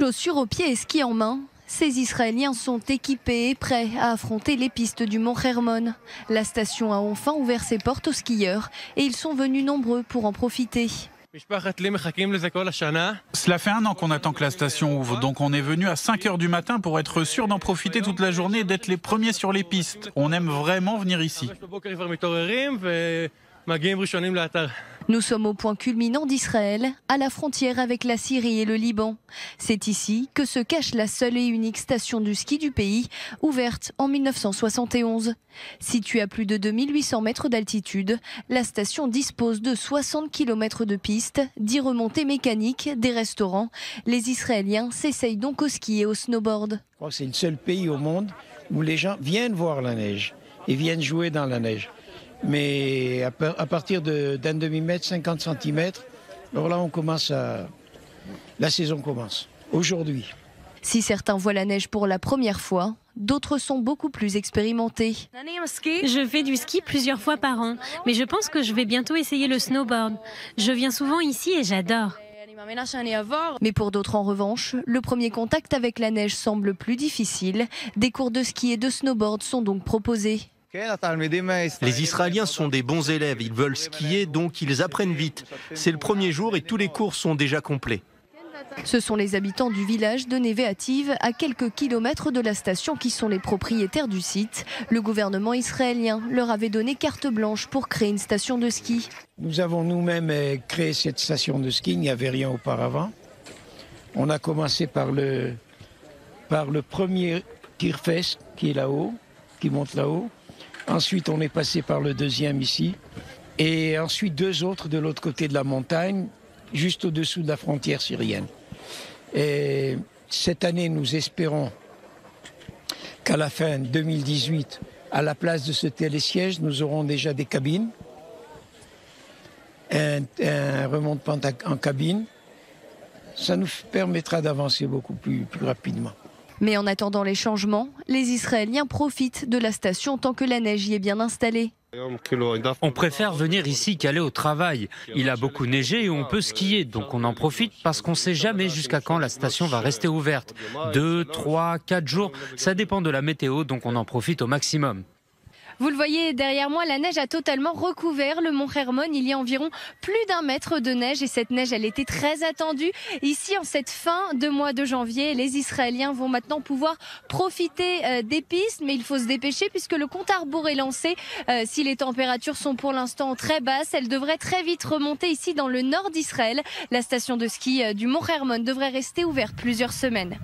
Chaussures aux pieds et ski en main, ces Israéliens sont équipés et prêts à affronter les pistes du Mont Hermon. La station a enfin ouvert ses portes aux skieurs et ils sont venus nombreux pour en profiter. Cela fait 1 an qu'on attend que la station ouvre, donc on est venu à 5 h du matin pour être sûr d'en profiter toute la journée et d'être les premiers sur les pistes. On aime vraiment venir ici. Nous sommes au point culminant d'Israël, à la frontière avec la Syrie et le Liban. C'est ici que se cache la seule et unique station du ski du pays, ouverte en 1971. Située à plus de 2800 mètres d'altitude, la station dispose de 60 km de pistes, 10 remontées mécaniques, des restaurants. Les Israéliens s'essayent donc au ski et au snowboard. Je crois que c'est le seul pays au monde où les gens viennent voir la neige et viennent jouer dans la neige. Mais à partir d'un demi-mètre, 50 cm, alors là la saison commence, aujourd'hui. Si certains voient la neige pour la première fois, d'autres sont beaucoup plus expérimentés. Je fais du ski plusieurs fois par an, mais je pense que je vais bientôt essayer le snowboard. Je viens souvent ici et j'adore. Mais pour d'autres en revanche, le premier contact avec la neige semble plus difficile. Des cours de ski et de snowboard sont donc proposés. Les Israéliens sont des bons élèves, ils veulent skier donc ils apprennent vite. C'est le premier jour et tous les cours sont déjà complets. Ce sont les habitants du village de Neve Ativ, à quelques kilomètres de la station, qui sont les propriétaires du site. Le gouvernement israélien leur avait donné carte blanche pour créer une station de ski. Nous avons nous-mêmes créé cette station de ski, il n'y avait rien auparavant. On a commencé par le premier Kirfest qui est là-haut, qui monte là-haut. Ensuite, on est passé par le deuxième ici. Et ensuite, 2 autres de l'autre côté de la montagne, juste au-dessous de la frontière syrienne. Et cette année, nous espérons qu'à la fin 2018, à la place de ce télésiège, nous aurons déjà des cabines, un remonte-pente en cabine. Ça nous permettra d'avancer beaucoup plus rapidement. Mais en attendant les changements, les Israéliens profitent de la station tant que la neige y est bien installée. On préfère venir ici qu'aller au travail. Il a beaucoup neigé et on peut skier, donc on en profite parce qu'on ne sait jamais jusqu'à quand la station va rester ouverte. 2, 3, 4 jours, ça dépend de la météo, donc on en profite au maximum. Vous le voyez derrière moi, la neige a totalement recouvert le Mont Hermon. Il y a environ plus d'1 mètre de neige et cette neige, elle était très attendue. Ici, en cette fin de mois de janvier, les Israéliens vont maintenant pouvoir profiter des pistes, mais il faut se dépêcher puisque le compte à rebours est lancé. Si les températures sont pour l'instant très basses, elles devraient très vite remonter ici dans le nord d'Israël. La station de ski du Mont Hermon devrait rester ouverte plusieurs semaines.